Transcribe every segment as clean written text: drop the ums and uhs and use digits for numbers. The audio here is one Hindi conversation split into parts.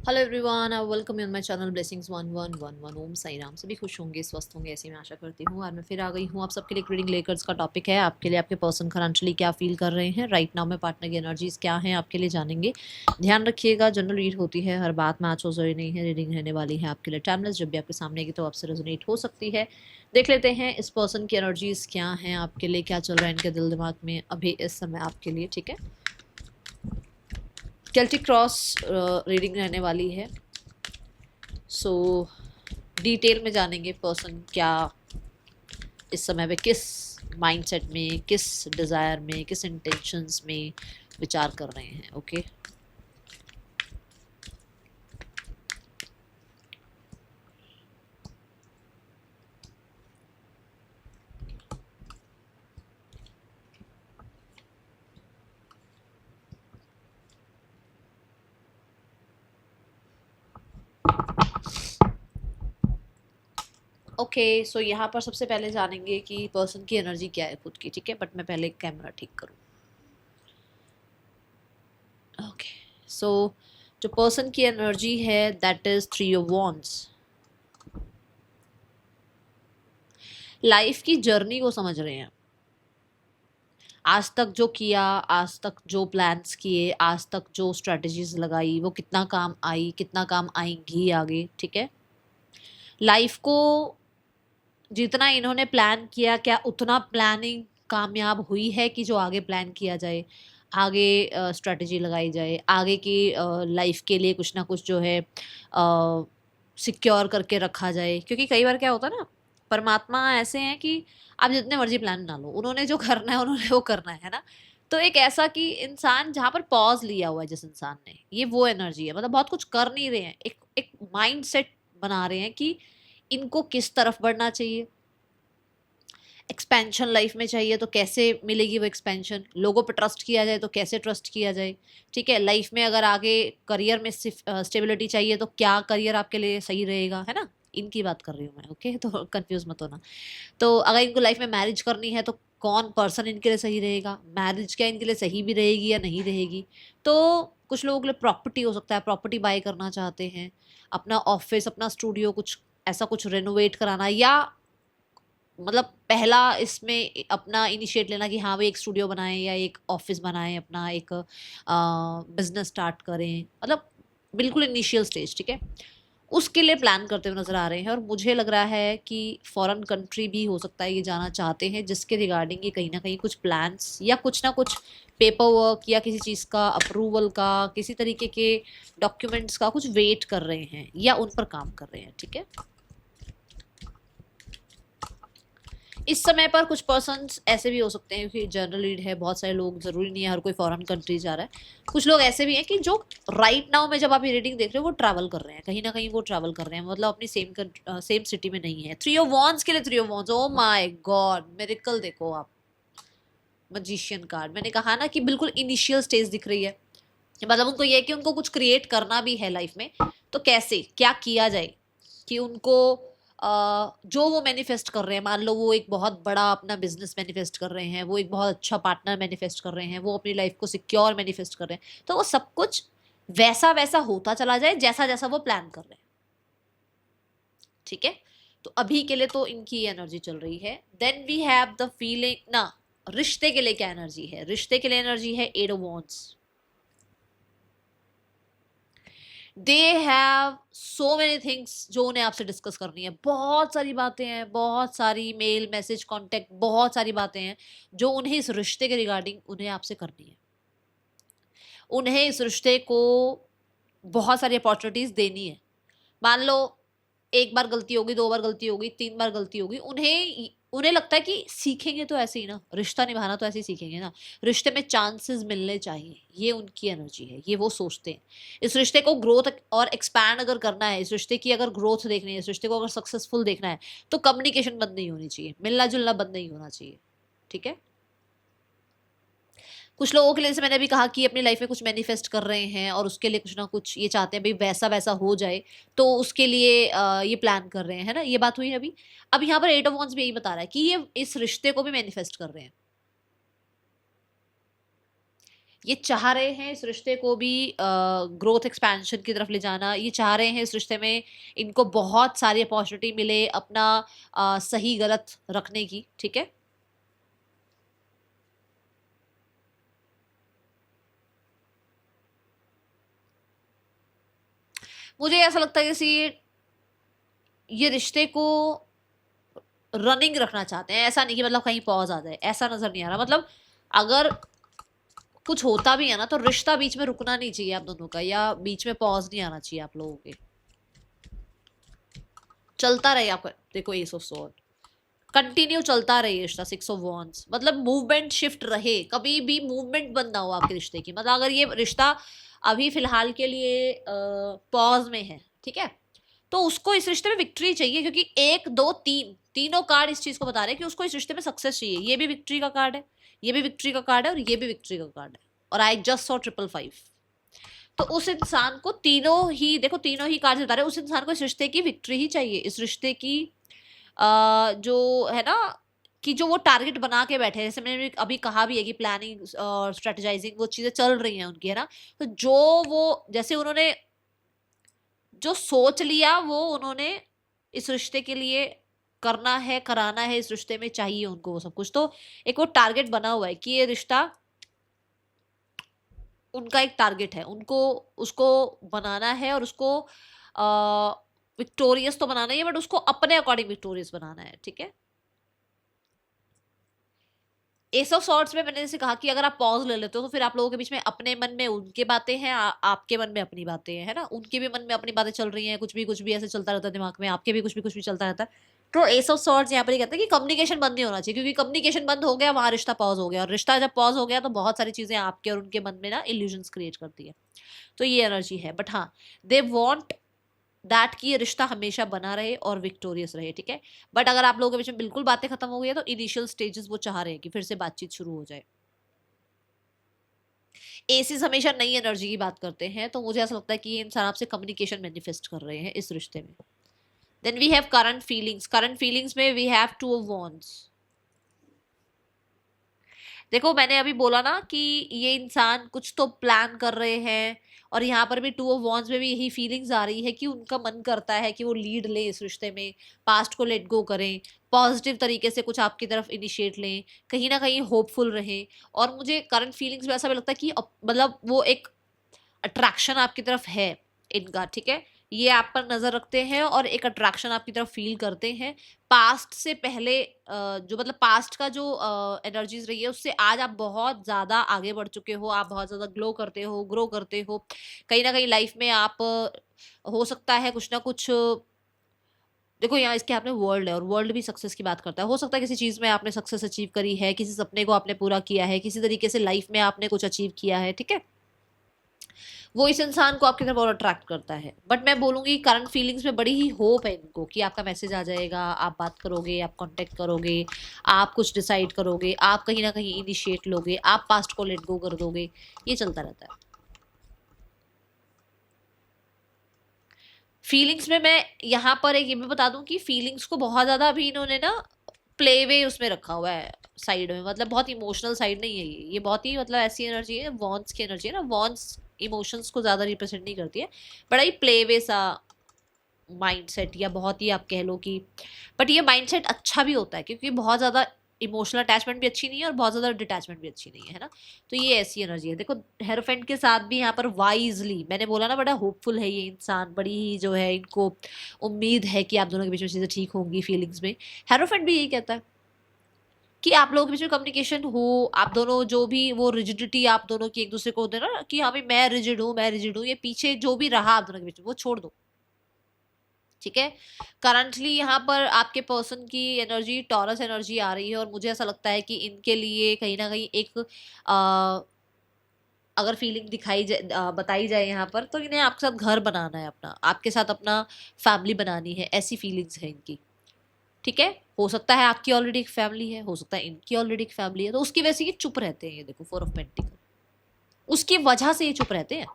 Hello everyone, I welcome you on my channel blessings 1111। ओम साई राम। सभी खुश होंगे, स्वस्थ होंगे, ऐसी मैं आशा करती हूँ। और मैं फिर आ गई हूँ आप सबके लिए। एक रीडिंग लेकर्स का टॉपिक है आपके लिए। आपके पर्सन फाइनेंशियली क्या फील कर रहे हैं राइट नाउ में, पार्टनर की एनर्जीज क्या हैं आपके लिए जानेंगे। ध्यान रखिएगा, जनरल रीड होती है, हर बात मैच हो जरूरी नहीं है। रीडिंग रहने वाली है आपके लिए टाइमलेस। जब भी आपके सामने की तो आपसे रेजोनेट हो सकती है। देख लेते हैं इस पर्सन की एनर्जीज क्या हैं आपके लिए, क्या चल रहा है इनके दिल दिमाग में अभी इस समय आपके लिए। ठीक है, केल्टिक क्रॉस रीडिंग रहने वाली है। सो डिटेल में जानेंगे पर्सन क्या इस समय पे किस माइंडसेट में, किस डिज़ायर में, किस इंटेंशंस में विचार कर रहे हैं। Okay, okay. सो यहाँ पर सबसे पहले जानेंगे कि पर्सन की एनर्जी क्या है खुद की। ठीक है, बट मैं पहले कैमरा ठीक करूँ। ओके, सो जो पर्सन की एनर्जी है that is three of wands. Life की जर्नी को समझ रहे हैं। आज तक जो किया, आज तक जो प्लान्स किए, आज तक जो स्ट्रेटजीज लगाई, वो कितना काम आई, कितना काम आएंगी आगे। ठीक है, लाइफ को जितना इन्होंने प्लान किया, क्या उतना प्लानिंग कामयाब हुई है कि जो आगे प्लान किया जाए, आगे स्ट्रेटजी लगाई जाए, आगे की लाइफ के लिए कुछ ना कुछ जो है सिक्योर करके रखा जाए। क्योंकि कई बार क्या होता है ना, परमात्मा ऐसे हैं कि आप जितने मर्जी प्लान बना लो, उन्होंने जो करना है उन्होंने वो करना है ना। तो एक ऐसा कि इंसान जहाँ पर पॉज लिया हुआ है जिस इंसान ने, ये वो एनर्जी है। मतलब बहुत कुछ कर नहीं रहे हैं, एक एक माइंड सेट बना रहे हैं कि इनको किस तरफ बढ़ना चाहिए। एक्सपेंशन लाइफ में चाहिए तो कैसे मिलेगी वो एक्सपेंशन, लोगों पर ट्रस्ट किया जाए तो कैसे ट्रस्ट किया जाए। ठीक है, लाइफ में अगर आगे करियर में स्टेबिलिटी चाहिए तो क्या करियर आपके लिए सही रहेगा, है ना। इनकी बात कर रही हूँ मैं। ओके, तो कंफ्यूज मत होना। तो अगर इनको लाइफ में मैरिज करनी है तो कौन पर्सन इनके लिए सही रहेगा, मैरिज क्या इनके लिए सही भी रहेगी या नहीं रहेगी। तो कुछ लोगों के लिए प्रॉपर्टी हो सकता है, प्रॉपर्टी बाय करना चाहते हैं, अपना ऑफिस, अपना स्टूडियो, कुछ ऐसा कुछ रेनोवेट कराना, या मतलब पहला इसमें अपना इनिशिएट लेना कि हाँ भाई एक स्टूडियो बनाएं या एक ऑफिस बनाएं, अपना एक बिजनेस स्टार्ट करें। मतलब बिल्कुल इनिशियल स्टेज। ठीक है, उसके लिए प्लान करते हुए नजर आ रहे हैं। और मुझे लग रहा है कि फॉरेन कंट्री भी हो सकता है ये जाना चाहते हैं, जिसके रिगार्डिंग ये कहीं ना कहीं कुछ प्लान्स या कुछ ना कुछ पेपर वर्क या किसी चीज़ का अप्रूवल का, किसी तरीके के डॉक्यूमेंट्स का कुछ वेट कर रहे हैं या उन पर काम कर रहे हैं। ठीक है, इस समय पर कुछ पर्सन्स ऐसे भी हो सकते हैं, क्योंकि जनरल रीड है, बहुत सारे लोग, जरूरी नहीं है हर कोई फॉरेन कंट्री जा रहा है। कुछ लोग ऐसे भी हैं कि जो राइट नाउ में जब आप ये रीडिंग देख रहे हो वो ट्रैवल कर रहे हैं, कहीं ना कहीं वो ट्रैवल कर रहे हैं, मतलब अपनी सेम सिटी में नहीं है। थ्री ऑफ वॉन्ड्स के लिए three of wands, oh my God, miracle देखो आप। मजिशियन कार्ड, मैंने कहा ना कि बिल्कुल इनिशियल स्टेज दिख रही है। मतलब उनको ये है कि उनको कुछ क्रिएट करना भी है लाइफ में, तो कैसे क्या किया जाए कि उनको जो वो मैनिफेस्ट कर रहे हैं, मान लो वो एक बहुत बड़ा अपना बिजनेस मैनिफेस्ट कर रहे हैं, वो एक बहुत अच्छा पार्टनर मैनिफेस्ट कर रहे हैं, वो अपनी लाइफ को सिक्योर मैनिफेस्ट कर रहे हैं, तो वो सब कुछ वैसा वैसा होता चला जाए जैसा जैसा वो प्लान कर रहे हैं। ठीक है, तो अभी के लिए तो इनकी एनर्जी चल रही है। Then we have the feeling ना, रिश्ते के लिए क्या एनर्जी है। रिश्ते के लिए एनर्जी है eight of wands. They have so many things जो उन्हें आपसे डिस्कस करनी है। बहुत सारी बातें हैं, बहुत सारी मेल मैसेज कांटेक्ट, बहुत सारी बातें हैं जो उन्हें इस रिश्ते के रिगार्डिंग उन्हें आपसे करनी है। उन्हें इस रिश्ते को बहुत सारी अपॉर्चुनिटीज देनी है। मान लो एक बार गलती होगी, दो बार गलती होगी, तीन बार गलती होगी, उन्हें उन्हें लगता है कि सीखेंगे तो ऐसे ही ना, रिश्ता निभाना तो ऐसे ही सीखेंगे ना, रिश्ते में चांसेस मिलने चाहिए। ये उनकी एनर्जी है, ये वो सोचते हैं। इस रिश्ते को ग्रोथ और एक्सपैंड अगर करना है, इस रिश्ते की अगर ग्रोथ देखनी है, इस रिश्ते को अगर सक्सेसफुल देखना है, तो कम्युनिकेशन बंद नहीं होनी चाहिए, मिलना जुलना बंद नहीं होना चाहिए। ठीक है, कुछ लोगों के लिए, जैसे मैंने अभी कहा, कि अपनी लाइफ में कुछ मैनिफेस्ट कर रहे हैं और उसके लिए कुछ ना कुछ ये चाहते हैं भाई वैसा वैसा हो जाए, तो उसके लिए ये प्लान कर रहे हैं, है ना। ये बात हुई अभी। अब यहाँ पर एट ऑफ वॉन्ड्स भी यही बता रहा है कि ये इस रिश्ते को भी मैनिफेस्ट कर रहे हैं। ये चाह रहे हैं इस रिश्ते को भी ग्रोथ एक्सपेंशन की तरफ ले जाना, ये चाह रहे हैं इस रिश्ते में इनको बहुत सारी अपॉर्चुनिटी मिले अपना सही गलत रखने की, ठीक है। मुझे ऐसा लगता है कि ये रिश्ते को रनिंग रखना चाहते हैं, ऐसा नहीं कि मतलब कहीं पॉज आ जाए, ऐसा नजर नहीं आ रहा। मतलब अगर कुछ होता भी है ना तो रिश्ता बीच में रुकना नहीं चाहिए आप दोनों का, या बीच में पॉज नहीं आना चाहिए आप लोगों के, चलता रहे आपका। देखो एस ऑफ स्वॉर्ड कंटिन्यू चलता रहे रिश्ता। सिक्स ऑफ वॉन्ड्स मतलब मूवमेंट शिफ्ट रहे, कभी भी मूवमेंट बंद ना हो आपके रिश्ते की। मतलब अगर ये रिश्ता अभी फिलहाल के लिए पॉज में है, ठीक है, तो उसको इस रिश्ते में विक्ट्री चाहिए, क्योंकि एक दो तीन तीनों कार्ड इस चीज को बता रहे हैं कि उसको इस रिश्ते में सक्सेस चाहिए। ये भी विक्ट्री का कार्ड है, ये भी विक्ट्री का कार्ड है, और ये भी विक्ट्री का कार्ड है, और आई जस्ट सॉ 555। तो उस इंसान को तीनों ही, देखो तीनों ही कार्ड बता रहे हैं, उस इंसान को इस रिश्ते की विक्ट्री ही चाहिए। इस रिश्ते की जो है ना, कि जो वो टारगेट बना के बैठे हैं, जैसे मैंने अभी कहा भी है कि प्लानिंग और स्ट्रेटेजाइजिंग वो चीजें चल रही हैं उनकी, है ना। तो जो वो जैसे उन्होंने जो सोच लिया वो उन्होंने इस रिश्ते के लिए करना है, कराना है, इस रिश्ते में चाहिए उनको वो सब कुछ। तो एक वो टारगेट बना हुआ है कि ये रिश्ता उनका एक टारगेट है, उनको उसको बनाना है, और उसको विक्टोरियस तो बनाना ही है, बट उसको अपने अकॉर्डिंग विक्टोरियस बनाना है, ठीक है। एस ऑफ सॉर्ट्स में मैंने जैसे कहा कि अगर आप पॉज ले लेते हो तो फिर आप लोगों के बीच में अपने मन में उनके बातें हैं, आपके मन में अपनी बातें हैं, है ना। उनके भी मन में अपनी बातें चल रही हैं, कुछ भी ऐसे चलता रहता है दिमाग में, आपके भी कुछ भी चलता रहता है। तो एस ऑफ सॉर्ट्स यहाँ पर ये कहते हैं कि कम्युनिकेशन बंद नहीं होना चाहिए, क्योंकि कम्युनिकेशन बंद हो गया वहां रिश्ता पॉज हो गया, और रिश्ता जब पॉज हो गया तो बहुत सारी चीजें आपके और उनके मन में ना इल्यूजन्स क्रिएट करती है। तो ये एनर्जी है, बट हाँ दे वॉन्ट दैट कि ये रिश्ता हमेशा बना रहे और विक्टोरियस रहे, ठीक है। बट अगर आप लोगों के बीच में बिल्कुल बातें खत्म हो गई है तो इनिशियल स्टेजेस वो चाह रहे हैं कि फिर से बातचीत शुरू हो जाए। एसिस हमेशा नई एनर्जी की बात करते हैं, तो मुझे ऐसा लगता है कि ये इंसान आपसे कम्युनिकेशन मैनिफेस्ट कर रहे हैं इस रिश्ते में। Then we have current feelings. Current feelings में we have two of wands. देखो मैंने अभी बोला ना कि ये इंसान कुछ तो प्लान कर रहे हैं, और यहाँ पर भी टू ऑफ वॉन्ड्स में भी यही फीलिंग्स आ रही है कि उनका मन करता है कि वो लीड लें इस रिश्ते में, पास्ट को लेट गो करें, पॉजिटिव तरीके से कुछ आपकी तरफ इनिशिएट लें, कहीं ना कहीं होपफुल रहें। और मुझे करंट फीलिंग्स में ऐसा भी लगता है कि मतलब वो एक अट्रैक्शन आपकी तरफ है इनका, ठीक है। ये आप पर नजर रखते हैं और एक अट्रैक्शन आपकी तरफ फील करते हैं। पास्ट से पहले जो मतलब पास्ट का जो एनर्जीज रही है उससे आज आप बहुत ज्यादा आगे बढ़ चुके हो, आप बहुत ज्यादा ग्लो करते हो, ग्रो करते हो। कहीं ना कहीं लाइफ में आप हो सकता है कुछ ना कुछ देखो यहाँ इसके आपने वर्ल्ड है, और वर्ल्ड भी सक्सेस की बात करता है। हो सकता है किसी चीज में आपने सक्सेस अचीव करी है, किसी सपने को आपने पूरा किया है, किसी तरीके से लाइफ में आपने कुछ अचीव किया है, ठीक है। वो इस इंसान को आपकी तरफ और अट्रैक्ट करता है। बट मैं बोलूंगी करंट फीलिंग्स में बड़ी ही होप है इनको कि आपका मैसेज आ जाएगा, आप बात करोगे, आप कांटेक्ट करोगे, आप कुछ डिसाइड करोगे, आप कहीं ना कहीं इनिशिएट लोगे, आप पास्ट को लेट गो कर दोगे। ये चलता रहता है। फीलिंग्स में मैं यहाँ पर एक ये भी बता दूं कि फीलिंग्स को बहुत ज्यादा अभी इन्होंने ना प्ले वे उसमें रखा हुआ है साइड में। मतलब बहुत इमोशनल साइड नहीं है ये बहुत ही मतलब ऐसी एनर्जी है, वॉन्स की एनर्जी है ना। वॉन्स इमोशंस को ज्यादा रिप्रेजेंट नहीं करती है, बड़ा ही प्ले वे सा माइंडसेट, या बहुत ही आप कह लो कि, बट ये माइंडसेट अच्छा भी होता है क्योंकि बहुत ज्यादा इमोशनल अटैचमेंट भी अच्छी नहीं है और बहुत ज्यादा डिटैचमेंट भी अच्छी नहीं है ना। तो ये ऐसी एनर्जी है। देखो हेरोफेंट के साथ भी यहाँ पर वाइजली, मैंने बोला ना बड़ा होपफुल है ये इंसान, बड़ी ही जो है इनको उम्मीद है कि आप दोनों के बीच में चीजें ठीक होंगी। फीलिंग्स में हेरोफेंट भी यही कहता है कि आप लोगों के बीच में कम्युनिकेशन हो, आप दोनों जो भी वो रिजिडिटी आप दोनों की एक दूसरे को होते ना कि हाँ भाई मैं रिजिड हूँ, मैं रिजिड हूँ, ये पीछे जो भी रहा आप दोनों के बीच में वो छोड़ दो, ठीक है। करंटली यहाँ पर आपके पर्सन की एनर्जी टॉरस एनर्जी आ रही है, और मुझे ऐसा लगता है कि इनके लिए कहीं ना कहीं एक अगर फीलिंग दिखाई जाए बताई जाए यहाँ पर, तो इन्हें आपके साथ घर बनाना है अपना, आपके साथ अपना फैमिली बनानी है, ऐसी फीलिंग्स है इनकी, ठीक है। हो सकता है आपकी ऑलरेडी एक फैमिली है, हो सकता है इनकी ऑलरेडी एक फैमिली है, तो उसकी वजह से ये चुप रहते हैं। ये देखो 4 ऑफ पेंटिकल, उसकी वजह से ये चुप रहते हैं।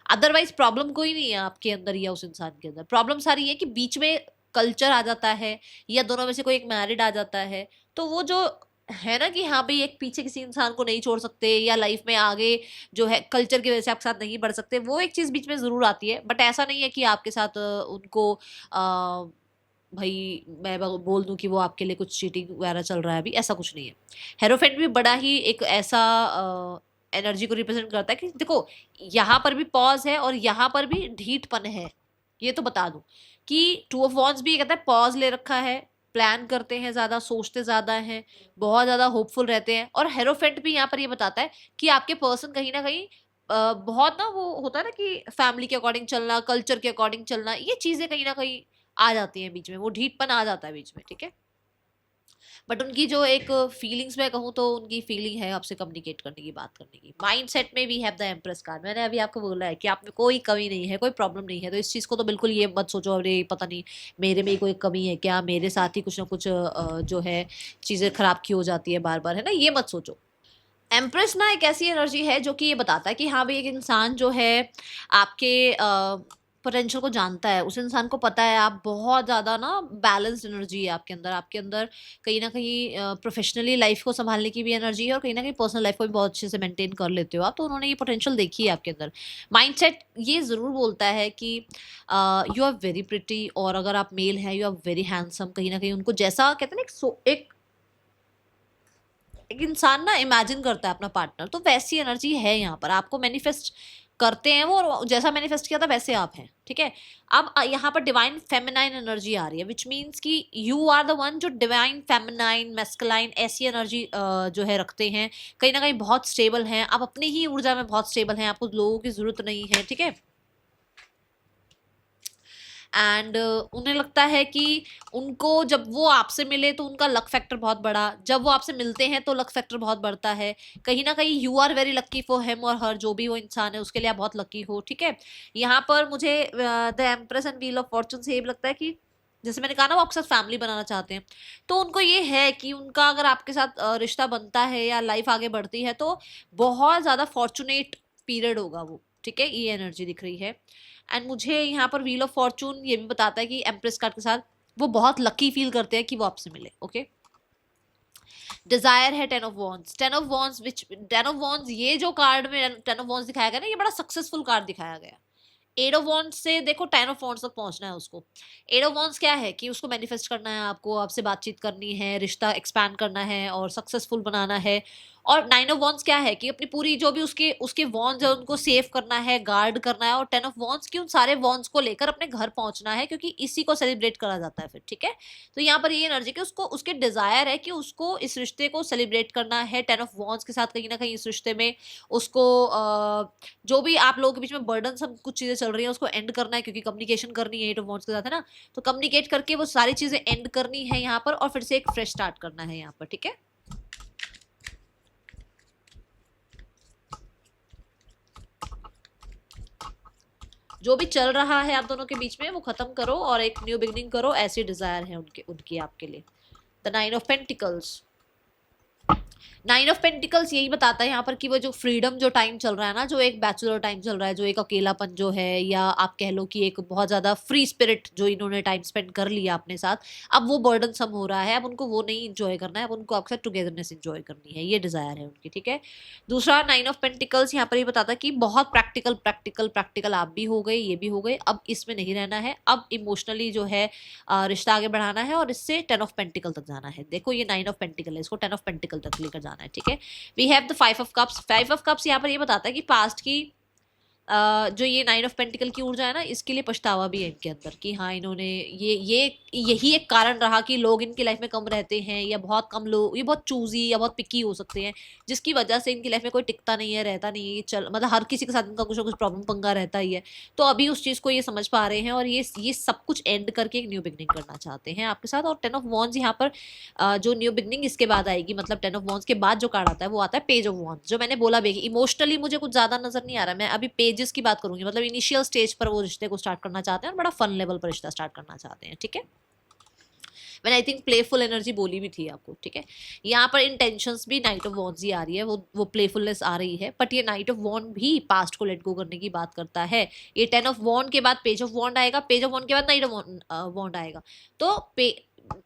अदरवाइज प्रॉब्लम कोई नहीं है आपके अंदर या उस इंसान के अंदर। प्रॉब्लम सारी है कि बीच में कल्चर आ जाता है, या दोनों में से कोई एक मैरिड आ जाता है, तो वो जो है ना कि हाँ भाई एक पीछे किसी इंसान को नहीं छोड़ सकते, या लाइफ में आगे जो है कल्चर की वजह से आपके साथ नहीं बढ़ सकते, वो एक चीज़ बीच में ज़रूर आती है। बट ऐसा नहीं है कि आपके साथ उनको भाई मैं बोल दूं कि वो आपके लिए कुछ चीटिंग वगैरह चल रहा है, अभी ऐसा कुछ नहीं है। हेरोफेंट भी बड़ा ही एक ऐसा एनर्जी को रिप्रेजेंट करता है कि देखो यहाँ पर भी पॉज है और यहाँ पर भी ढीठपन है। ये तो बता दूं कि टू ऑफ वॉन्स भी ये कहता है पॉज ले रखा है, प्लान करते हैं ज्यादा, सोचते ज्यादा हैं, बहुत ज्यादा होपफुल रहते हैं। और हेरोफेंट भी यहाँ पर ये बताता है कि आपके पर्सन कहीं ना कहीं बहुत ना वो होता है ना कि फैमिली के अकॉर्डिंग चलना, कल्चर के अकॉर्डिंग चलना, ये चीजें कहीं ना कहीं आ जाती हैं बीच में, वो ढीठपन आ जाता है बीच में, ठीक है। बट उनकी जो एक फीलिंग्स में कहूँ तो उनकी फीलिंग है आपसे कम्युनिकेट करने की, बात करने की। माइंड सेट में we have the empress card, मैंने अभी आपको बोला है कि आप में कोई कमी नहीं है, कोई प्रॉब्लम नहीं है, तो इस चीज़ को तो बिल्कुल ये मत सोचो अरे पता नहीं मेरे में ही कोई कमी है क्या, मेरे साथ ही कुछ ना कुछ जो है चीज़ें खराब क्यों हो जाती है बार बार, है ना, ये मत सोचो। एम्प्रेस ना एक ऐसी एनर्जी है जो कि ये बताता है कि हाँ भाई एक इंसान जो है आपके पोटेंशियल को जानता है, उस इंसान को पता है आप बहुत ज़्यादा ना बैलेंस्ड एनर्जी है आपके अंदर, आपके अंदर कहीं ना कहीं प्रोफेशनली लाइफ को संभालने की भी एनर्जी है और कहीं ना कहीं पर्सनल लाइफ को भी बहुत अच्छे से मेंटेन कर लेते हो आप, तो उन्होंने ये पोटेंशियल देखी है आपके अंदर। माइंडसेट ये ज़रूर बोलता है कि यू आर वेरी प्रिटी, और अगर आप मेल हैं यू आर वेरी हैंडसम, कहीं ना कहीं उनको जैसा कहते हैं ना एक इंसान ना इमेजिन करता है अपना पार्टनर, तो वैसी एनर्जी है यहाँ पर, आपको मैनिफेस्ट करते हैं वो, और जैसा मैनिफेस्ट किया था वैसे आप हैं, ठीक है। अब यहाँ पर डिवाइन फेमिनाइन एनर्जी आ रही है, विच मीन्स कि यू आर द वन जो डिवाइन फेमिनाइन मैस्कुलाइन ऐसी एनर्जी जो है रखते हैं, कहीं ना कहीं बहुत स्टेबल हैं, आप अपनी ही ऊर्जा में बहुत स्टेबल हैं, आपको लोगों की जरूरत नहीं है, ठीक है। एंड उन्हें लगता है कि उनको जब वो आपसे मिले तो उनका लक फैक्टर बहुत बढ़ा, जब वो आपसे मिलते हैं तो लक फैक्टर बहुत बढ़ता है, कहीं ना कहीं you are very lucky for him और हर, जो भी वो इंसान है उसके लिए आप बहुत लक्की हो, ठीक है। यहाँ पर मुझे the empress and wheel of Fortune से ये भी लगता है कि जैसे मैंने कहा ना वो आपके साथ फैमिली बनाना चाहते हैं, तो उनको ये है कि उनका अगर आपके साथ रिश्ता बनता है या लाइफ आगे बढ़ती है तो बहुत ज़्यादा फॉर्चुनेट पीरियड होगा वो, ठीक है, ये एनर्जी दिख रही है। एंड मुझे यहाँ पर व्हील ऑफ फॉर्चून ये भी बताता है कि एम्प्रेस कार्ड के साथ वो बहुत लकी फील करते हैं कि वो आपसे मिले, ओके। डिजायर है ten of wands, ten of wands which ten of wands, ये जो कार्ड में टेन ऑफ वॉन्ड्स दिखाया गया ना, ये बड़ा सक्सेसफुल कार्ड दिखाया गया। एट ऑफ वॉन्ड्स से देखो टेन ऑफ वॉन्ड्स तक पहुंचना है उसको। एट ऑफ वॉन्ड्स क्या है कि उसको मैनिफेस्ट करना है, आपको आपसे बातचीत करनी है, रिश्ता एक्सपैंड करना है और सक्सेसफुल बनाना है। और नाइन ऑफ वॉन्ड्स क्या है कि अपनी पूरी जो भी उसके उसके वॉन्ड्स है उनको सेव करना है, गार्ड करना है। और टेन ऑफ वॉन्ड्स की उन सारे वॉन्ड्स को लेकर अपने घर पहुंचना है, क्योंकि इसी को सेलिब्रेट करा जाता है फिर, ठीक है। तो यहाँ पर ये एनर्जी कि उसको उसके डिजायर है कि उसको इस रिश्ते को सेलिब्रेट करना है टेन ऑफ वॉन्ड्स के साथ, कहीं ना कहीं इस रिश्ते में उसको जो भी आप लोगों के बीच में बर्डन सब कुछ चीजें चल रही हैं उसको एंड करना है, क्योंकि कम्युनिकेशन करनी है एट ऑफ वॉन्ड्स के साथ, है ना। तो कम्युनिकेट करके वो सारी चीजें एंड करनी है यहाँ पर और फिर से एक फ्रेश स्टार्ट करना है यहाँ पर, ठीक है। जो भी चल रहा है आप दोनों के बीच में वो खत्म करो और एक न्यू बिगनिंग करो, ऐसी डिजायर है उनके उनकी आपके लिए। The nine of pentacles, nine of pentacles यही बताता है यहाँ पर कि वो जो फ्रीडम जो टाइम चल रहा है ना, जो एक बैचलर टाइम चल रहा है, जो एक अकेलापन जो है, या आप कह लो कि एक बहुत ज्यादा फ्री स्पिरिट जो इन्होंने टाइम स्पेंड कर लिया अपने साथ, अब वो बर्डन सम हो रहा है, अब उनको वो नहीं इंजॉय करना है, अब उनको आपके साथ टुगेदरनेस इंजॉय करनी है, ये डिजायर है उनकी, ठीक है। दूसरा नाइन ऑफ पेंटिकल्स यहाँ पर ये बताता है कि बहुत प्रैक्टिकल प्रैक्टिकल प्रैक्टिकल आप भी हो गए, ये भी हो गए, अब इसमें नहीं रहना है, अब इमोशनली जो है रिश्ता आगे बढ़ाना है और इससे टेन ऑफ पेंटिकल तक जाना है। देखो ये नाइन ऑफ पेंटिकल है, इसको टेन ऑफ पेंटिकल तक लेकर जाना है, ठीक है। We have the five of cups, five of cups यहाँ पर ये बताता है कि पास्ट की जो ये नाइन ऑफ पेंटिकल की ऊर्जा है ना, इसके लिए पछतावा भी है इनके अंदर कि हाँ इन्होंने ये यही एक कारण रहा कि लोग इनकी लाइफ में कम रहते हैं, या बहुत कम लोग, ये बहुत चूजी या बहुत पिकी हो सकते हैं, जिसकी वजह से इनकी लाइफ में कोई टिकता नहीं है, रहता नहीं है, चल मतलब हर किसी के साथ इनका कुछ ना कुछ प्रॉब्लम पंगा रहता ही है। तो अभी उस चीज़ को ये समझ पा रहे हैं और ये सब कुछ एंड करके एक न्यू बिगनिंग करना चाहते हैं आपके साथ। और टेन ऑफ वॉन्ड्स यहाँ पर जो न्यू बिगनिंग इसके बाद आएगी, मतलब टेन ऑफ वॉन्ड्स के बाद जो कार्ड आता है वो आता है पेज ऑफ वॉन्ड्स, जो मैंने बोला भी इमोशनली मुझे कुछ ज्यादा नजर नहीं आ रहा, मैं अभी पेजेस की बात करूंगी, मतलब इनिशियल स्टेज पर वो रिश्ते को स्टार्ट करना चाहते हैं और बड़ा फन लेवल पर रिश्ता स्टार्ट करना चाहते हैं, ठीक है। मैंने आई थिंक प्लेफुल एनर्जी बोली भी थी आपको, ठीक है। यहाँ पर इंटेंशंस भी नाइट ऑफ वॉन्ड्स ही आ रही है, वो प्लेफुलनेस आ रही है, बट ये नाइट ऑफ वॉन्ड भी पास्ट को लेट गो करने की बात करता है। ये टेन ऑफ वॉन्ड के बाद पेज ऑफ वॉन्ड आएगा, पेज ऑफ वॉन्ड के बाद नाइट ऑफ वॉन्ड आएगा। तो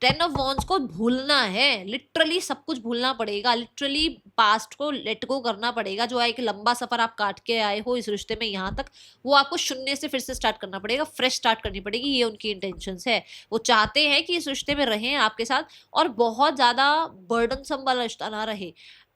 टेन ऑफ वॉन्ड्स को भूलना है, लिटरली सब कुछ भूलना पड़ेगा, लिटरली पास्ट को लेट गो करना पड़ेगा। जो एक लंबा सफर आप काट के आए हो इस रिश्ते में यहाँ तक, वो आपको शून्य से फिर से स्टार्ट करना पड़ेगा, फ्रेश स्टार्ट करनी पड़ेगी। ये उनकी इंटेंशंस है। वो चाहते हैं कि इस रिश्ते में रहें आपके साथ, और बहुत ज्यादा बर्डनसम वाला रिश्ता ना रहे,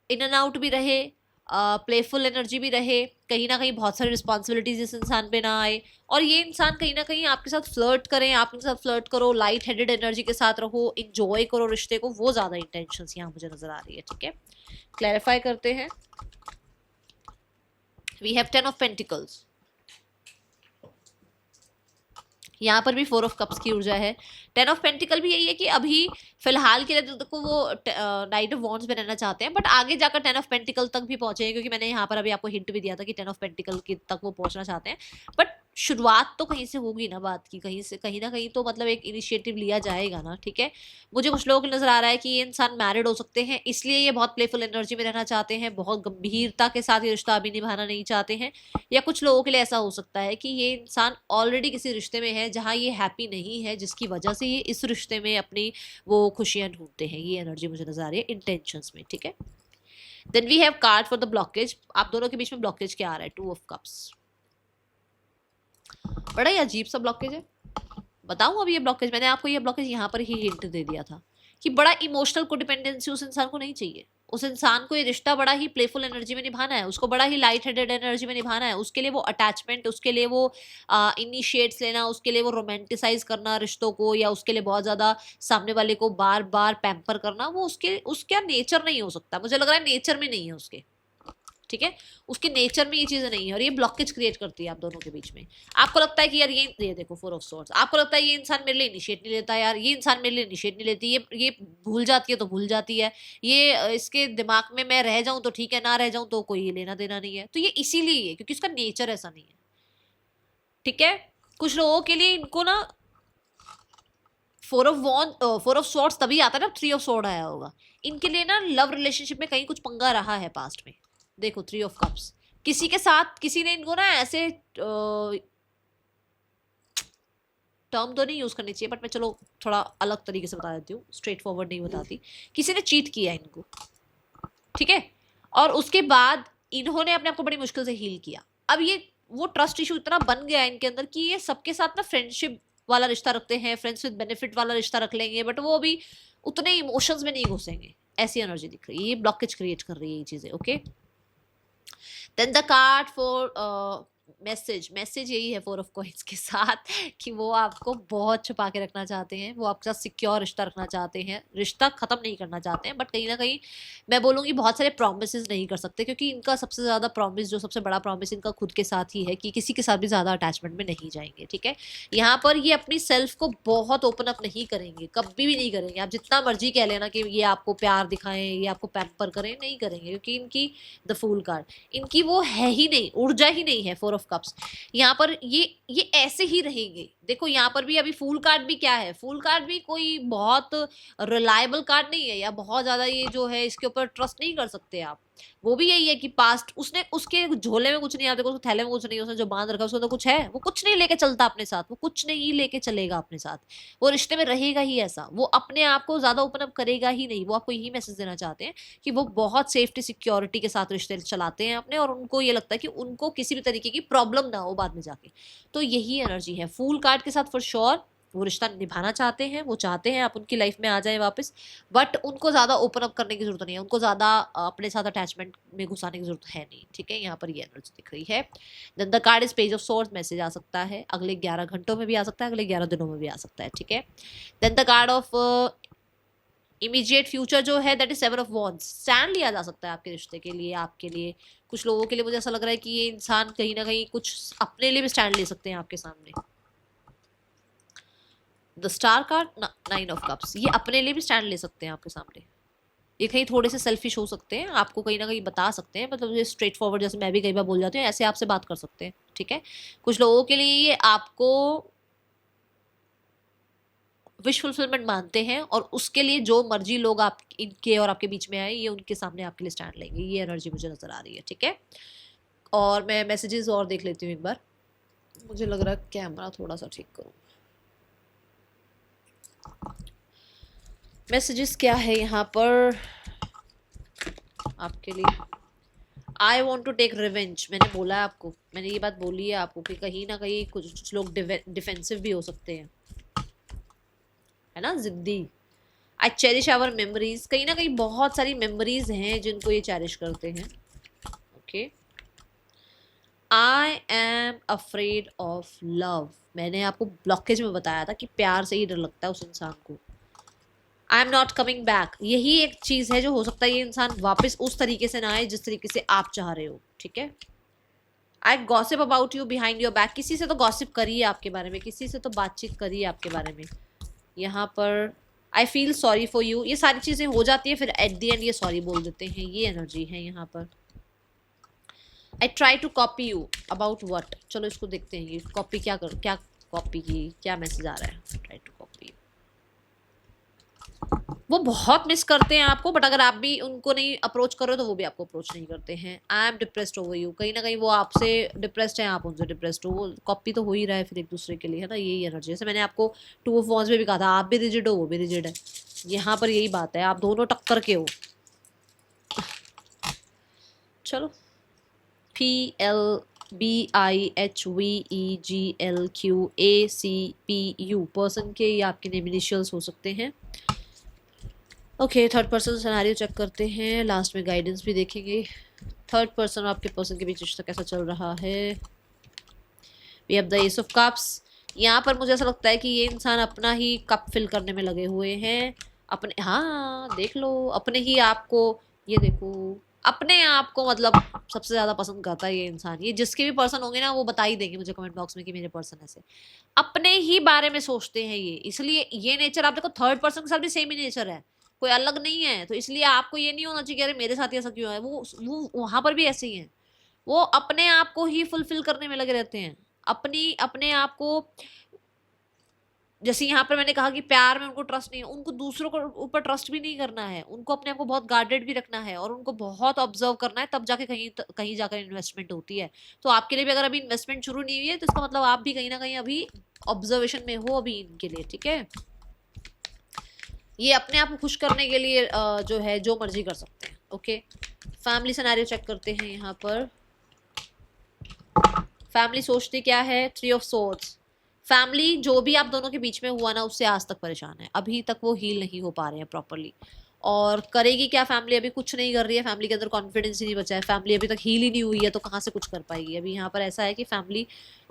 इन एंड आउट भी रहे, प्लेफुल एनर्जी भी रहे, कहीं ना कहीं बहुत सारी रिस्पॉन्सिबिलिटीज इस इंसान पे ना आए, और ये इंसान कहीं ना कहीं आपके साथ फ्लर्ट करें, आप इनके साथ फ्लर्ट करो, लाइट हेडेड एनर्जी के साथ रहो, इंजॉय करो रिश्ते को, वो ज्यादा इंटेंशंस यहाँ मुझे नजर आ रही है। ठीक है, क्लैरिफाई करते हैं। वी हैव 10 ऑफ पेंटिकल्स, यहाँ पर भी 4 ऑफ कप्स की ऊर्जा है। 10 ऑफ पेंटिकल भी यही है कि अभी फिलहाल के लिए तो वो नाइट ऑफ वॉन्ड्स में रहना चाहते हैं, बट आगे जाकर 10 ऑफ पेंटिकल तक भी पहुंचेंगे, क्योंकि मैंने यहाँ पर अभी आपको हिंट भी दिया था कि 10 ऑफ पेंटिकल की तक वो पहुंचना चाहते हैं। बट शुरुआत तो कहीं से होगी ना बात की, कहीं से कहीं ना कहीं तो मतलब एक इनिशिएटिव लिया जाएगा ना। ठीक है, मुझे कुछ लोगों को नजर आ रहा है कि ये इंसान मैरिड हो सकते हैं, इसलिए ये बहुत प्लेफुल एनर्जी में रहना चाहते हैं, बहुत गंभीरता के साथ ये रिश्ता अभी निभाना नहीं चाहते हैं। या कुछ लोगों के लिए ऐसा हो सकता है कि ये इंसान ऑलरेडी किसी रिश्ते में है जहां ये हैप्पी नहीं है, जिसकी वजह से ये इस रिश्ते में अपनी वो खुशियां ढूंढते हैं। ये एनर्जी मुझे नजर आ रही है इंटेंशंस में। ठीक है, then we have card for the blockage. आप दोनों के बीच में ब्लॉकेज क्या आ रहा है? 2 ऑफ कप्स। बड़ा ही अजीब सा ब्लॉकेज है, बताऊं अभी ये ब्लॉकेज, मैंने आपको ये ब्लॉकेज यहाँ पर ही हिंट दे दिया था कि बड़ा इमोशनल कोडिपेंडेंसी उस इंसान को नहीं चाहिए। उस इंसान को ये रिश्ता बड़ा ही प्लेफुल एनर्जी में निभाना है, उसको बड़ा ही लाइट हेडेड एनर्जी में निभाना है। उसके लिए वो अटैचमेंट, उसके लिए वो इनिशिएट्स लेना, उसके लिए वो रोमांटिसाइज करना रिश्तों को, या उसके लिए बहुत ज्यादा सामने वाले को बार बार पैम्पर करना, वो उसका नेचर नहीं हो सकता। मुझे लग रहा है नेचर में नहीं है उसके। ठीक है, उसके नेचर में ये चीजें नहीं है, और ये ब्लॉकेज क्रिएट करती है आप दोनों के बीच में। आपको लगता है कि यार ये देखो 4 ऑफ सॉर्ड्स, आपको लगता है ये इंसान मेरे लिए इनिशिएट नहीं लेता, यार ये इंसान मेरे लिए इनिशिएट नहीं लेती, ये भूल जाती है तो भूल जाती है, ये इसके दिमाग में मैं रह जाऊं तो ठीक है, ना रह जाऊं तो कोई लेना देना नहीं है। तो ये इसीलिए है क्योंकि उसका नेचर ऐसा नहीं है। ठीक है, कुछ लोगों के लिए इनको ना 4 ऑफ सॉर्ड्स तभी आता है ना 3 ऑफ सॉर्ड आया होगा। इनके लिए ना लव रिलेशनशिप में कहीं कुछ पंगा रहा है पास्ट में। देखो 3 ऑफ कप्स, किसी के साथ किसी ने इनको ना ऐसे टर्म तो नहीं यूज करनी चाहिए, बट मैं चलो थोड़ा अलग तरीके से बता देती हूँ, स्ट्रेट फॉरवर्ड नहीं बताती। किसी ने चीट किया इनको, ठीक है, और उसके बाद इन्होंने अपने आप को बड़ी मुश्किल से हील किया। अब ये वो ट्रस्ट इशू इतना बन गया है इनके अंदर कि ये सबके साथ ना फ्रेंडशिप वाला रिश्ता रखते हैं, फ्रेंड्स विद बेनिफिट वाला रिश्ता रख लेंगे, बट वो अभी उतने इमोशंस में नहीं घुसेंगे। ऐसी एनर्जी दिख रही है, ये ब्लॉकेज क्रिएट कर रही है ये चीजें। Okay, then the card for message यही है 4 ऑफ कॉइंस के साथ कि वो आपको बहुत छुपा के रखना चाहते हैं, वो आपके साथ सिक्योर रिश्ता रखना चाहते हैं, रिश्ता खत्म नहीं करना चाहते हैं, बट कहीं ना कहीं मैं बोलूँगी बहुत सारे प्रॉमिस नहीं कर सकते, क्योंकि इनका सबसे ज़्यादा प्रॉमिस, जो सबसे बड़ा प्रॉमिस इनका खुद के साथ ही है कि किसी के साथ भी ज़्यादा अटैचमेंट में नहीं जाएंगे। ठीक है, यहाँ पर ये अपनी सेल्फ को बहुत ओपन अप नहीं करेंगे, कभी भी नहीं करेंगे। आप जितना मर्जी कह लेना कि ये आपको प्यार दिखाएं, ये आपको पैम्पर करें, नहीं करेंगे, क्योंकि इनकी द फूल कार्ड, इनकी वो है ही नहीं, ऊर्जा ही नहीं है 4 ऑफ कप्स। यहाँ पर ये ऐसे ही रहेंगे। देखो यहाँ पर भी अभी फूल कार्ड भी क्या है, फूल कार्ड भी कोई बहुत रिलायबल कार्ड नहीं है, या बहुत ज्यादा ये जो है इसके ऊपर ट्रस्ट नहीं कर सकते आप। वो भी यही है कि पास्ट उसने, उसके झोले में कुछ नहीं आता, उसके थैले में कुछ नहीं, उसने जो बांध रखा उसको तो कुछ है, वो कुछ नहीं लेके चलता अपने साथ, वो कुछ नहीं लेके चलेगा अपने साथ, वो रिश्ते में रहेगा ही ऐसा, वो अपने आप को ज्यादा ओपन अप करेगा ही नहीं। वो आपको यही मैसेज देना चाहते हैं कि वो बहुत सेफ्टी सिक्योरिटी के साथ रिश्ते चलाते हैं अपने, और उनको ये लगता है कि उनको किसी भी तरीके की प्रॉब्लम ना हो बाद में जाके। तो यही एनर्जी है फूल कार्ड के साथ। फॉर श्योर वो रिश्ता निभाना चाहते हैं, वो चाहते हैं आप उनकी लाइफ में आ जाएं वापस, बट उनको ज्यादा ओपन अप करने की जरूरत नहीं है, उनको ज्यादा अपने साथ अटैचमेंट में घुसाने की जरूरत है नहीं। ठीक है, यहाँ पर ये एनर्जी दिख रही है। Then the card is page of swords, message आ सकता है, अगले 11 घंटों में भी आ सकता है, अगले 11 दिनों में भी आ सकता है। ठीक है, then the card of immediate future जो है that is 7 of wands, stand लिया जा सकता है आपके रिश्ते के लिए, आपके लिए। कुछ लोगों के लिए मुझे ऐसा लग रहा है कि ये इंसान कहीं ना कहीं कुछ अपने लिए भी स्टैंड ले सकते हैं आपके सामने। The star card, 9 of cups, ये अपने लिए भी स्टैंड ले सकते हैं आपके सामने। ये कहीं थोड़े से सेल्फिश हो सकते हैं, आपको कहीं ना कहीं बता सकते हैं, मतलब ये स्ट्रेट फॉरवर्ड, जैसे मैं भी कई बार बोल जाती हूँ, ऐसे आपसे बात कर सकते हैं। ठीक है, कुछ लोगों के लिए ये आपको विश फुलफिलमेंट मानते हैं, और उसके लिए जो मर्जी लोग आप इनके और आपके बीच में आए, ये उनके सामने आपके लिए स्टैंड लेंगे। ये एनर्जी मुझे नजर आ रही है। ठीक है, और मैं मैसेजेस और देख लेती हूँ एक बार, मुझे लग रहा है कैमरा थोड़ा सा ठीक करूँ। मैसेजेस क्या है यहाँ पर आपके लिए? I want to take revenge. मैंने बोला है आपको, मैंने ये बात बोली है आपको कि कहीं ना कहीं कुछ लोग डिफेंसिव भी हो सकते हैं, है ना, जिद्दी। आई चेरिश आवर मेमोरीज, कहीं ना कहीं बहुत सारी मेमोरीज हैं जिनको ये चेरिश करते हैं। Okay. I am afraid of love, मैंने आपको ब्लॉकेज में बताया था कि प्यार से ही डर लगता है उस इंसान को। I am not coming back, यही एक चीज है जो हो सकता है ये इंसान वापस उस तरीके से ना आए जिस तरीके से आप चाह रहे हो, ठीक है। I gossip about you behind your back, किसी से तो गॉसिप करिए आपके बारे में, किसी से तो बातचीत करिए आपके बारे में। यहाँ पर I feel sorry for you, ये सारी चीजें हो जाती है फिर एट दी एंड ये सॉरी बोल देते हैं, ये एनर्जी है यहाँ पर। I try to copy you about what, चलो इसको देखते हैं ये कॉपी क्या कर, क्या कॉपी की, क्या मैसेज आ रहा है। ट्राई टू कॉपी, वो बहुत मिस करते हैं आपको, बट अगर आप भी उनको नहीं अप्रोच करो तो वो भी आपको अप्रोच नहीं करते हैं। I am depressed over you, कहीं ना कहीं वो आपसे डिप्रेस्ड है, आप उनसे डिप्रेस्ड हो, वो कॉपी तो हो ही रहा है फिर एक दूसरे के लिए, है ना, यही एनर्जी। जैसे मैंने आपको टू ऑफ वॉन्ड्स में भी कहा था, आप भी रिजिड हो वो भी रिजिड है, यहाँ पर यही बात है, आप दोनों टक्कर के हो। चलो, PLBIHVEGLQACPU पर्सन के ये आपके नेम इनिशियल्स हो सकते हैं। Okay, third person scenario check करते हैं, लास्ट में गाइडेंस भी देखेंगे। थर्ड पर्सन और आपके पर्सन के बीच रिश्ता कैसा चल रहा है। We have the ace of cups, यहाँ पर मुझे ऐसा लगता है कि ये इंसान अपना ही कप फिल करने में लगे हुए हैं, अपने, हाँ देख लो, अपने ही आपको, ये देखो अपने आप को मतलब सबसे ज्यादा पसंद करता है ये इंसान। ये जिसके भी पर्सन होंगे ना वो बता ही देंगे मुझे कमेंट बॉक्स में कि मेरे पर्सन ऐसे अपने ही बारे में सोचते हैं ये, इसलिए ये नेचर आप देखो थर्ड पर्सन के साथ भी सेम ही नेचर है, कोई अलग नहीं है। तो इसलिए आपको ये नहीं होना चाहिए अरे मेरे साथ ऐसा क्यों है, वो वहां पर भी ऐसे ही है, वो अपने आप को ही फुलफिल करने में लगे रहते हैं, अपनी अपने आप को। जैसे यहाँ पर मैंने कहा कि प्यार में उनको ट्रस्ट नहीं है, उनको दूसरों को ऊपर ट्रस्ट भी नहीं करना है, उनको अपने आप को बहुत गार्डेड भी रखना है और उनको बहुत ऑब्जर्व करना है, तब जाके कहीं जाकर इन्वेस्टमेंट होती है। तो आपके लिए भी अगर अभी इन्वेस्टमेंट शुरू नहीं हुई है तो इसका मतलब आप भी कहीं ना कहीं अभी ऑब्जर्वेशन में हो अभी इनके लिए, ठीक है। ये अपने आप को खुश करने के लिए जो है जो मर्जी कर सकते हैं। ओके, फैमिली सिनेरियो चेक करते हैं यहाँ पर। फैमिली सोचती क्या है, 3 ऑफ सोर्ड्स। फैमिली जो भी आप दोनों के बीच में हुआ ना उससे आज तक परेशान है, अभी तक वो हील नहीं हो पा रहे हैं प्रॉपरली। और करेगी क्या फैमिली, अभी कुछ नहीं कर रही है, फैमिली के अंदर कॉन्फिडेंस ही नहीं बचा है, फैमिली अभी तक हील ही नहीं हुई है तो कहाँ से कुछ कर पाएगी। अभी यहाँ पर ऐसा है कि फैमिली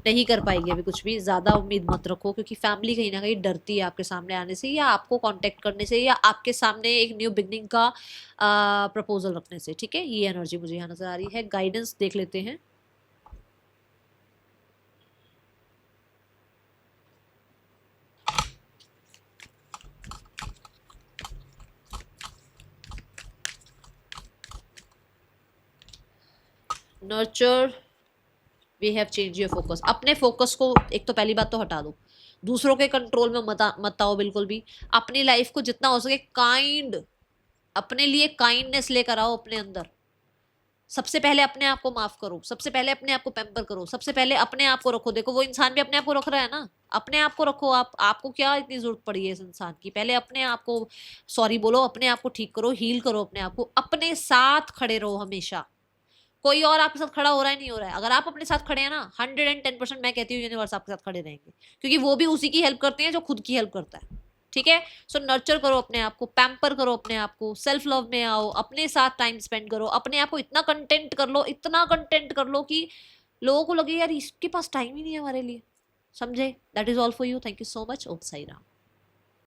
नहीं कर पाएगी अभी कुछ भी, ज़्यादा उम्मीद मत रखो, क्योंकि फैमिली कहीं ना कहीं डरती है आपके सामने आने से या आपको कॉन्टेक्ट करने से या आपके सामने एक न्यू बिगनिंग का प्रपोजल रखने से, ठीक है। ये एनर्जी मुझे यहाँ नजर आ रही है। गाइडेंस देख लेते हैं। Nurture, we have change your focus, अपने फोकस को एक तो पहली बात तो हटा दो, दूसरों के कंट्रोल में मत आओ बिल्कुल भी। अपनी लाइफ को जितना हो सके काइंड, अपने लिए काइंडनेस लेकर आओ अपने अंदर। सबसे पहले अपने आप को माफ करो, सबसे पहले अपने आप को पैम्पर करो, सबसे पहले अपने आप को रखो। देखो वो इंसान भी अपने आप को रख रहा है ना, अपने आप को रखो। आपको क्या इतनी जरूरत पड़ी है इस इंसान की, पहले अपने आप को सॉरी बोलो, अपने आप को ठीक करो, हील करो अपने आप को, अपने साथ खड़े रहो हमेशा। कोई और आपके साथ खड़ा हो रहा है नहीं हो रहा है, अगर आप अपने साथ खड़े हैं ना 110% मैं कहती हूँ यूनिवर्स आपके साथ खड़े रहेंगे, क्योंकि वो भी उसी की हेल्प करते हैं जो खुद की हेल्प करता है, ठीक है। सो नर्चर करो अपने आप को, पैम्पर करो अपने आप को, सेल्फ लव में आओ, अपने साथ टाइम स्पेंड करो, अपने आप को इतना कंटेंट कर लो, इतना कंटेंट कर लो कि लोगों को लगे यार इसके पास टाइम ही नहीं है हमारे लिए, समझे। That is all for you, thank you so much. Om Sai Ram.